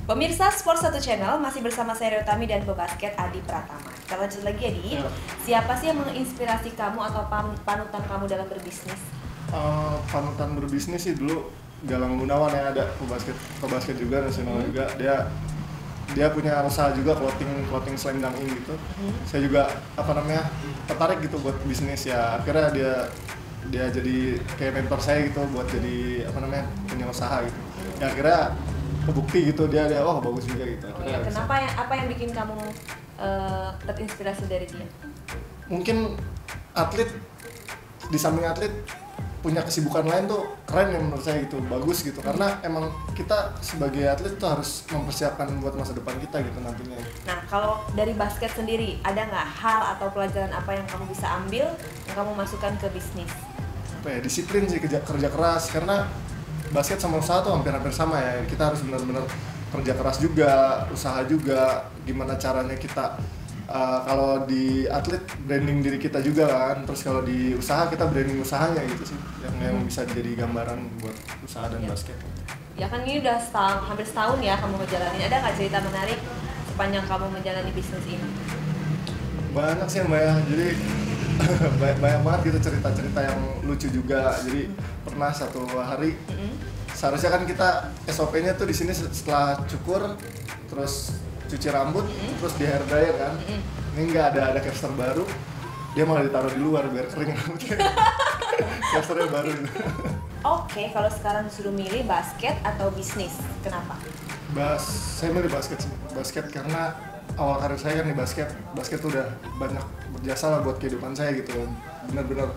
Pemirsa Sport 1 Channel masih bersama saya Ryotami dan pebasket Adi Pratama. Kita lanjut lagi ya, Di. Siapa sih yang menginspirasi kamu atau panutan kamu dalam berbisnis? Panutan berbisnis sih dulu Galang Gunawan ya, ada pebasket juga nasional juga. Dia punya usaha juga clothing slam dunk gitu. Saya juga tertarik gitu buat bisnis ya. Akhirnya dia jadi kayak mentor saya gitu buat jadi punya usaha gitu. Ya akhirnya kebukti gitu dia bagus juga gitu. Kenapa apa yang bikin kamu terinspirasi dari dia? Mungkin atlet, di samping atlet punya kesibukan lain tuh keren ya menurut saya gitu, bagus gitu, karena emang kita sebagai atlet tuh harus mempersiapkan buat masa depan kita gitu nantinya. Nah, kalau dari basket sendiri ada nggak hal atau pelajaran apa yang kamu bisa ambil yang kamu masukkan ke bisnis? Disiplin sih, kerja keras, karena basket sama usaha tuh hampir sama ya. Kita harus benar-benar kerja keras juga, usaha juga, gimana caranya kita kalau di atlet branding diri kita juga kan, terus kalau di usaha kita branding usahanya gitu sih yang bisa jadi gambaran buat usaha dan basket. Ya kan ini udah hampir setahun ya kamu ngejalanin, ada nggak cerita menarik sepanjang kamu menjalani bisnis ini? Banyak sih Mbak ya, jadi banyak banget gitu cerita-cerita yang lucu juga. Jadi pernah satu hari seharusnya kan kita SOP-nya tuh di sini setelah cukur terus cuci rambut, terus di hair dryer kan. Ini nggak ada capster baru, dia malah ditaruh di luar biar kering rambutnya. Capsternya baru gitu. Oke, kalau sekarang disuruh milih basket atau bisnis, kenapa? Saya milih basket karena awal karir saya kan di basket tuh udah banyak berjasa lah buat kehidupan saya gitu. Benar-benar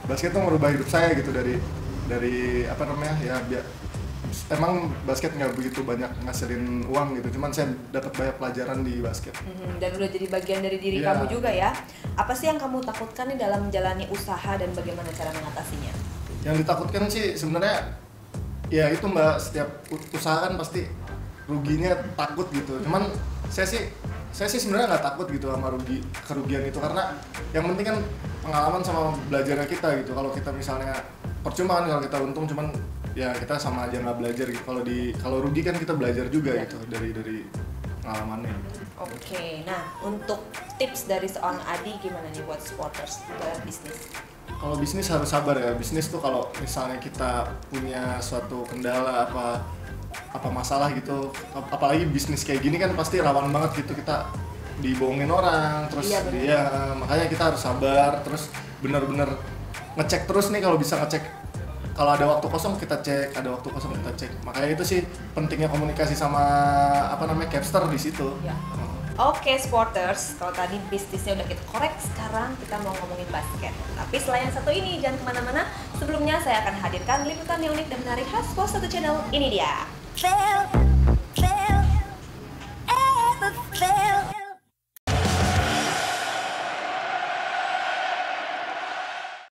basket tuh merubah hidup saya gitu dari emang basket nggak begitu banyak ngasilin uang gitu, cuman saya dapat banyak pelajaran di basket. Dan udah jadi bagian dari diri kamu juga ya. Apa sih yang kamu takutkan nih dalam menjalani usaha dan bagaimana cara mengatasinya? Yang ditakutkan sih sebenarnya ya itu Mbak, setiap usaha kan pasti ruginya takut gitu. Cuman saya sih sebenarnya nggak takut gitu sama kerugian itu, karena yang penting kan pengalaman sama belajarnya kita gitu. Kalau kita misalnya percuma kan kalau kita untung, cuman ya kita sama aja nggak belajar gitu. Kalau rugi kan kita belajar juga gitu dari pengalamannya. Oke, nah untuk tips dari seorang Adi gimana nih buat sporters dalam bisnis? Kalau bisnis harus sabar ya. Bisnis tuh kalau misalnya kita punya suatu kendala apa masalah gitu, apalagi bisnis kayak gini kan pasti rawan banget gitu, kita dibohongin orang terus. Makanya kita harus sabar, terus benar-benar ngecek terus nih. Kalau bisa ngecek, kalau ada waktu kosong kita cek, ada waktu kosong kita cek. Makanya itu sih pentingnya komunikasi sama capster di situ. Oke, sporters, kalau tadi bisnisnya udah kita korek, sekarang kita mau ngomongin basket. Tapi setelah yang satu ini, jangan kemana-mana. Sebelumnya saya akan hadirkan liputan yang unik dan menarik khas Sport 1 Channel. Ini dia.